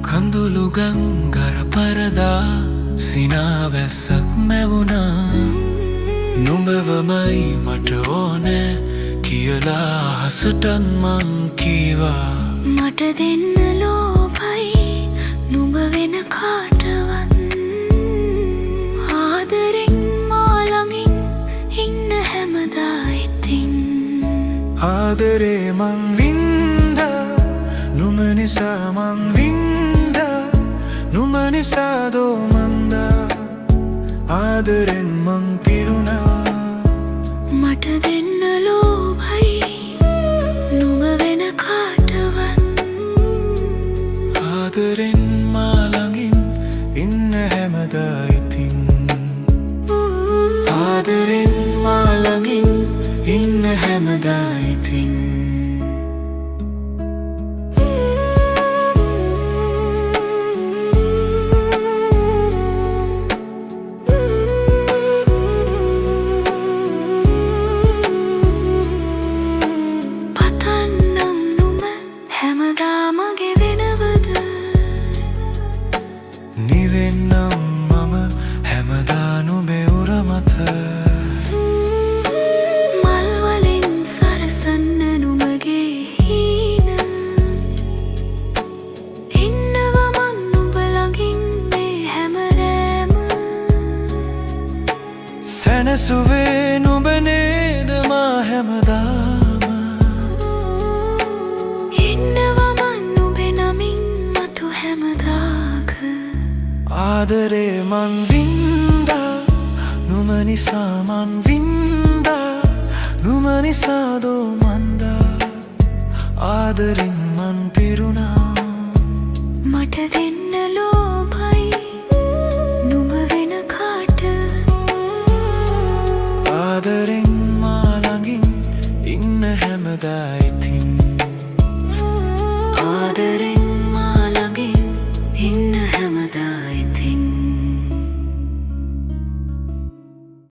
කඳුළු ගංගර පරදා සිනාවැස්සක් මැවුණා නුඹවමයි මට ඕනෑ කියලා අහසටත් මං කීවා මට දෙන්න ලෝභයි නුඹ වෙන කාටවත් ආදරෙන් මා ළඟින් ඉන්න හැමදා ඉතින් ආදරේ මං වින්දා නුඹ නිසා මං වින්දා නුඹ නිසා දෝ මන්දා ආදරෙන් මං පිරුණා මට දෙන්න ලෝභයි නුඹ වෙන කාටවත් ආදරෙන් මා ළඟින් ඉන්න හැමදා ඉතින් ආදරෙන් මා ළඟින් ඉන්න හැමදා ඉතින් පතන්නම් නුඹ හැමදා මගේ වෙනවද නිවෙන්නම් මම හැමදා නුඹේ උර මත මල් වලින් සරසන්න නුඹගේ හීන ඉන්නවා මං නුඹ ළඟින් මේ හැම රැම සැනසුවේ නුඹ නේද මා හැමදාම ඉන්නවා මං නුඹේ නමින් මතු හැමදාක ආදරේ මං වින්දා නුඹ නිසා මං වින්දා නුඹ නිසා දෝ මන්දා ආදරෙන් මං පිරුණා මට දෙන්න ලෝභයි නුඹ වෙන කාට ආදරෙන් මා ළඟින් ඉන්න හැමදා ඉතින් ආදරේ